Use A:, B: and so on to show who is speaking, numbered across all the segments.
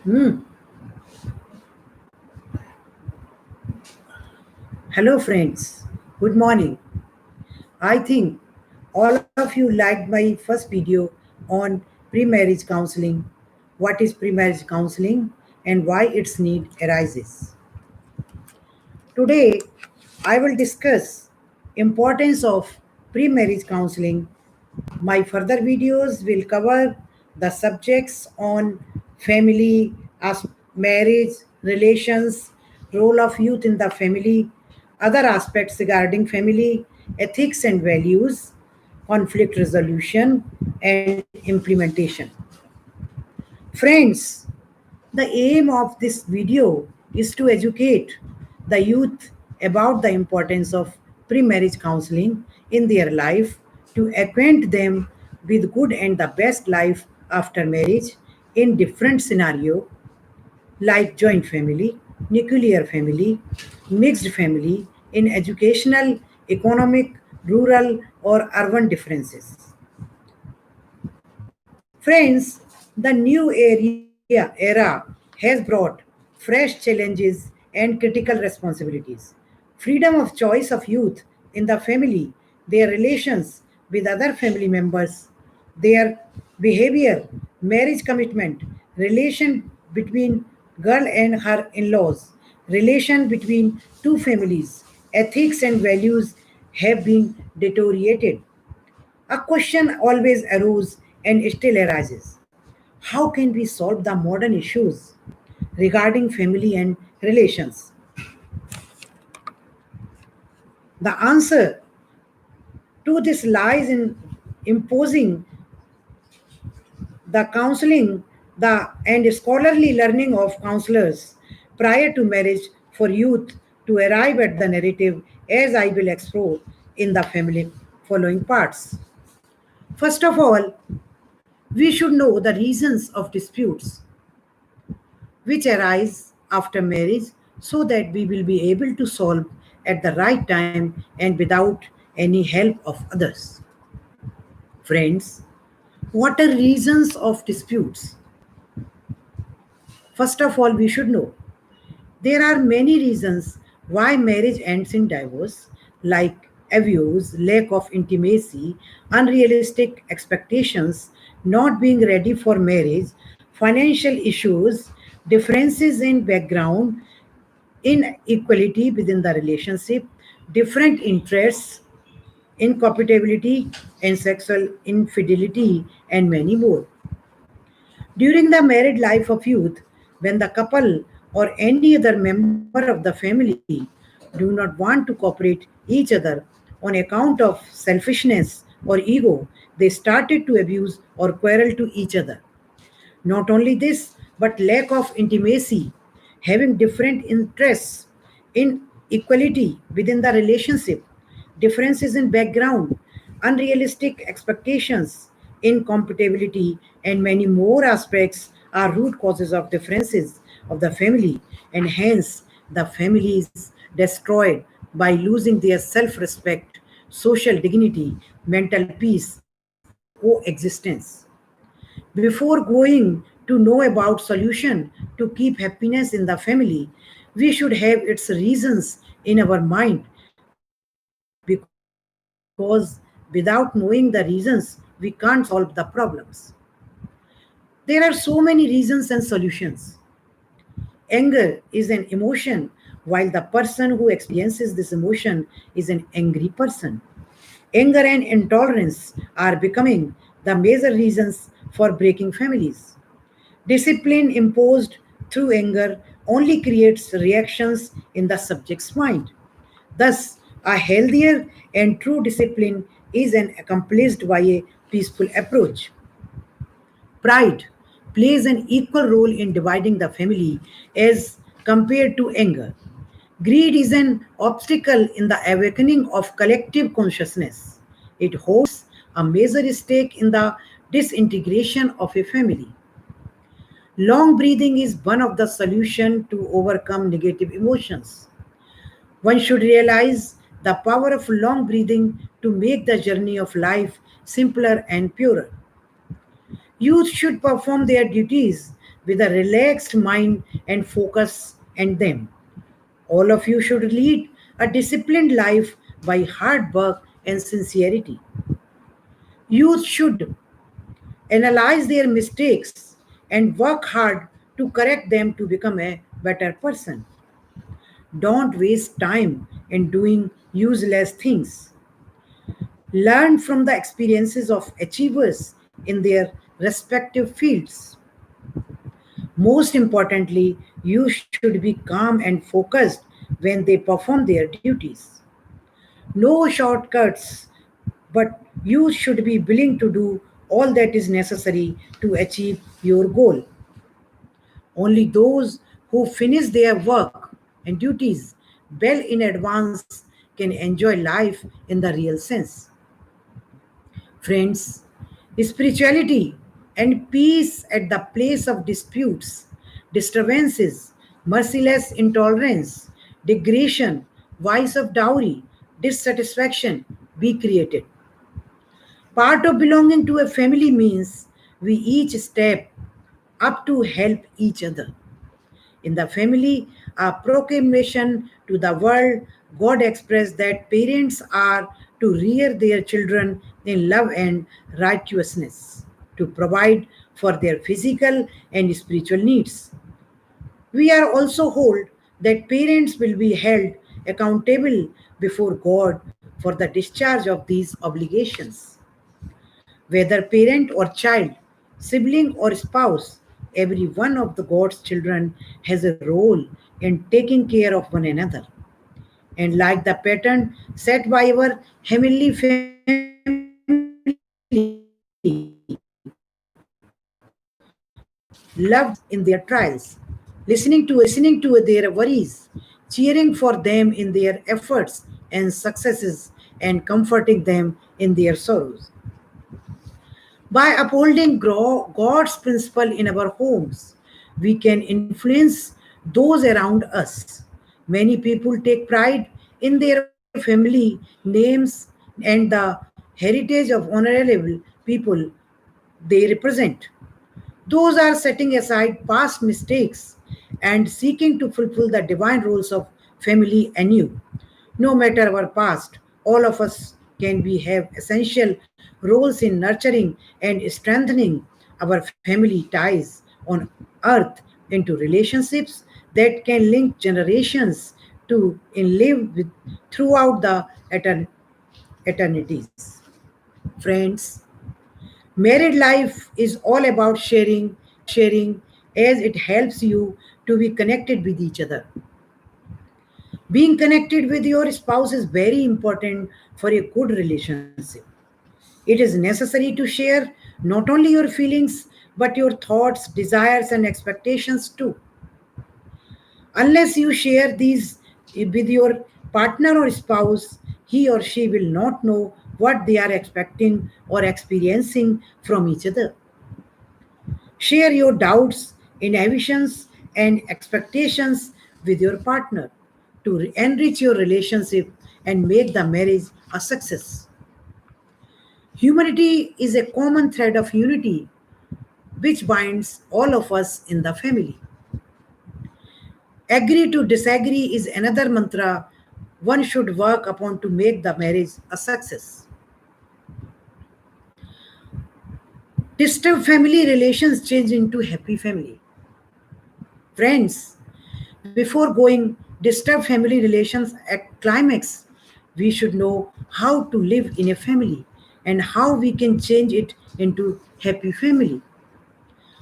A: Hmm. Hello, friends. Good morning. I think all of you liked my first video on pre-marriage counseling, what is pre-marriage counseling, and why its need arises. Today, I will discuss importance of pre-marriage counseling. My further videos will cover the subjects on family, marriage, relations, role of youth in the family, other aspects regarding family, ethics and values, conflict resolution, and implementation. Friends, the aim of this video is to educate the youth about the importance of pre-marriage counseling in their life, to acquaint them with good and the best life after marriage in different scenario like joint family, nuclear family, mixed family, in educational, economic, rural or urban differences. Friends, the new era has brought fresh challenges and critical responsibilities. Freedom of choice of youth in the family, their relations with other family members, their behavior, marriage commitment, relation between girl and her in-laws, relation between two families, ethics and values have been deteriorated. A question always arose and still arises. How can we solve the modern issues regarding family and relations? The answer to this lies in imposing the counseling the and scholarly learning of counselors prior to marriage for youth to arrive at the narrative as I will explore in the family following parts. First of all, we should know the reasons of disputes which arise after marriage so that we will be able to solve at the right time and without any help of others. Friends, what are reasons of disputes? First of all, we should know there are many reasons why marriage ends in divorce, like abuse, lack of intimacy, unrealistic expectations, not being ready for marriage, financial issues, differences in background, inequality within the relationship, different interests, incompatibility, and sexual infidelity, and many more. During the married life of youth, when the couple or any other member of the family do not want to cooperate each other on account of selfishness or ego, they started to abuse or quarrel to each other. Not only this, but lack of intimacy, having different interests, inequality within the relationship, differences in background, unrealistic expectations, incompatibility, and many more aspects are root causes of differences of the family, and hence the family is destroyed by losing their self respect, social dignity, mental peace, coexistence. Before going to know about solution to keep happiness in the family, we should have its reasons in our mind, because without knowing the reasons, we can't solve the problems. There are so many reasons and solutions. Anger is an emotion, while the person who experiences this emotion is an angry person. Anger and intolerance are becoming the major reasons for breaking families. Discipline imposed through anger only creates reactions in the subject's mind. Thus, a healthier and true discipline is an accomplished by a peaceful approach. Pride plays an equal role in dividing the family as compared to anger. Greed is an obstacle in the awakening of collective consciousness. It holds a major stake in the disintegration of a family. Long breathing is one of the solutions to overcome negative emotions. One should realize the power of long breathing to make the journey of life simpler and purer. Youth should perform their duties with a relaxed mind and focus and them. All of you should lead a disciplined life by hard work and sincerity. Youth should analyze their mistakes and work hard to correct them to become a better person. Don't waste time in doing useless things. Learn from the experiences of achievers in their respective fields. Most importantly, you should be calm and focused when they perform their duties. No shortcuts, but you should be willing to do all that is necessary to achieve your goal. Only those who finish their work and duties well in advance can enjoy life in the real sense. Friends, spirituality and peace at the place of disputes, disturbances, merciless intolerance, degradation, vice of dowry, dissatisfaction be created. Part of belonging to a family means we each step up to help each other. In the family, a proclamation to the world, God expressed that parents are to rear their children in love and righteousness, to provide for their physical and spiritual needs. We are also told that parents will be held accountable before God for the discharge of these obligations. Whether parent or child, sibling or spouse, every one of the God's children has a role in taking care of one another. And like the pattern set by our Heavenly Family, love those in their trials, listening to their worries, cheering for them in their efforts and successes, and comforting them in their sorrows. By upholding God's principle in our homes, we can influence those around us. Many people take pride in their family names and the heritage of honorable people they represent. Those are setting aside past mistakes and seeking to fulfill the divine roles of family anew. No matter our past, all of us can be have essential roles in nurturing and strengthening our family ties on earth into relationships that can link generations to and live with throughout the eternities. Friends, married life is all about sharing as it helps you to be connected with each other. Being connected with your spouse is very important for a good relationship. It is necessary to share not only your feelings but your thoughts, desires, and expectations too. Unless you share these with your partner or spouse, he or she will not know what they are expecting or experiencing from each other. Share your doubts, inhibitions, and expectations with your partner to enrich your relationship and make the marriage a success. Humanity is a common thread of unity which binds all of us in the family. Agree to disagree is another mantra one should work upon to make the marriage a success. Disturbed family relations change into happy family. Friends, before going disturb family relations at climax, we should know how to live in a family and how we can change it into happy family.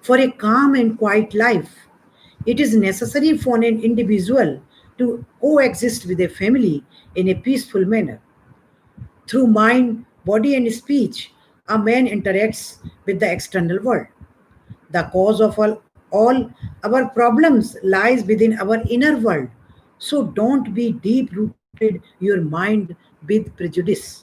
A: For a calm and quiet life, it is necessary for an individual to coexist with a family in a peaceful manner. Through mind, body, and speech, a man interacts with the external world. The cause of all our problems lies within our inner world. So don't be deep rooted your mind with prejudice.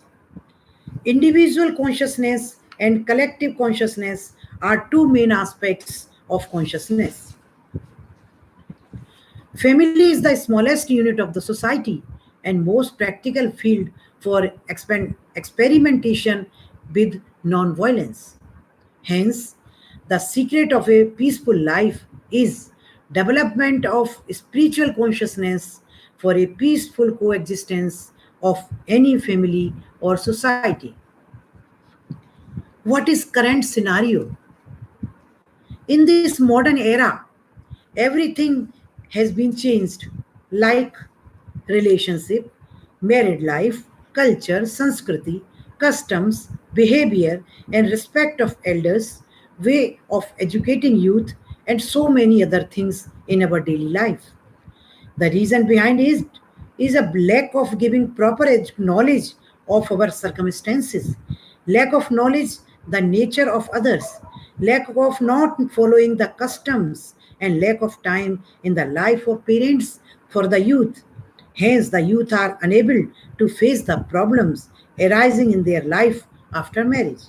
A: Individual consciousness and collective consciousness are two main aspects of consciousness. Family is the smallest unit of the society and most practical field for experimentation with non-violence. Hence, The secret of a peaceful life is development of spiritual consciousness for a peaceful coexistence of any family or society. What is current scenario? In this modern era, everything has been changed, like relationship, married life, culture, sanskriti, customs, behavior, and respect of elders, way of educating youth, and so many other things in our daily life. The reason behind it is a lack of giving proper knowledge of our circumstances, lack of knowledge the nature of others, lack of not following the customs, and lack of time in the life of parents for the youth. Hence, the youth are unable to face the problems arising in their life after marriage.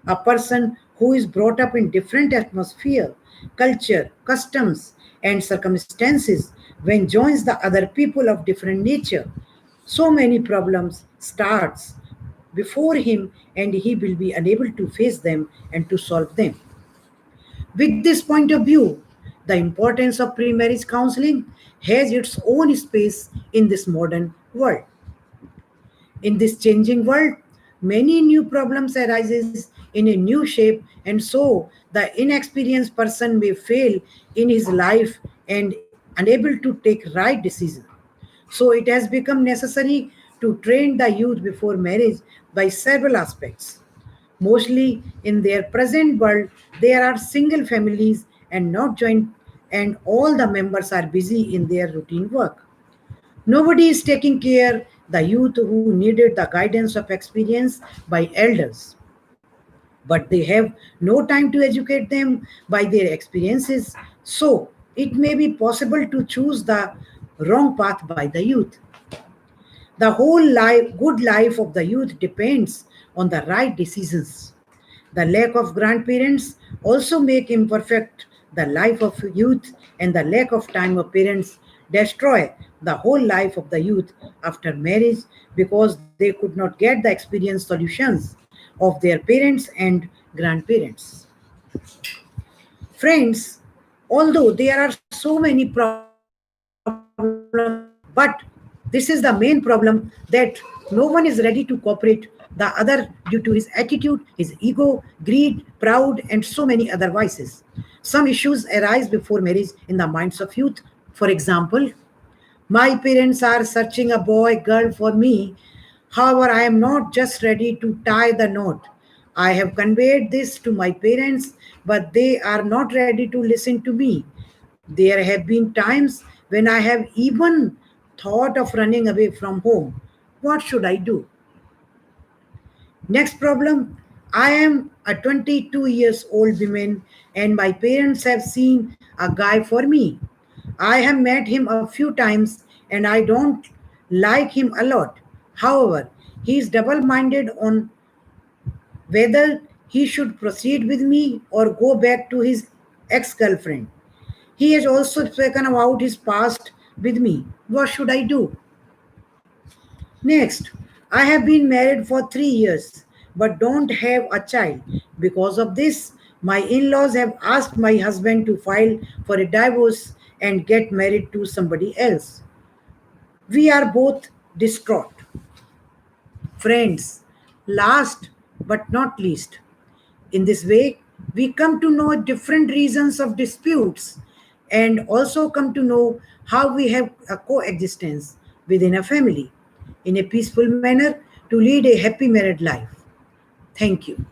A: A person who is brought up in different atmosphere, culture, customs, and circumstances when joins the other people of different nature, so many problems starts before him and he will be unable to face them and to solve them. With this point of view, the importance of pre-marriage counseling has its own space in this modern world. In this changing world, many new problems arises in a new shape, and so the inexperienced person may fail in his life and unable to take right decision. So it has become necessary to train the youth before marriage by several aspects. Mostly in their present world, there are single families and not joint, and all the members are busy in their routine work. Nobody is taking care the youth who needed the guidance of experience by elders, but they have no time to educate them by their experiences. So it may be possible to choose the wrong path by the youth. The whole life, good life of the youth depends on the right decisions. The lack of grandparents also make imperfect the life of youth, and the lack of time of parents destroy the whole life of the youth after marriage because they could not get the experience solutions of their parents and grandparents. Friends, although there are so many problems, but this is the main problem that no one is ready to cooperate the other due to his attitude, his ego, greed, proud, and so many other vices. Some issues arise before marriage in the minds of youth. For example, my parents are searching a boy girl for me. However, I am not just ready to tie the knot. I have conveyed this to my parents, but they are not ready to listen to me. There have been times when I have even thought of running away from home. What should I do? Next problem, I am a 22 years old woman and my parents have seen a guy for me. I have met him a few times and I don't like him a lot. However, he is double minded on whether he should proceed with me or go back to his ex girlfriend. He has also spoken about his past with me. What should I do? Next, I have been married for 3 years but don't have a child. Because of this, my in laws have asked my husband to file for a divorce and get married to somebody else. We are both distraught. Friends, last but not least, in this way, we come to know different reasons of disputes and also come to know how we have a coexistence within a family in a peaceful manner to lead a happy married life. Thank you.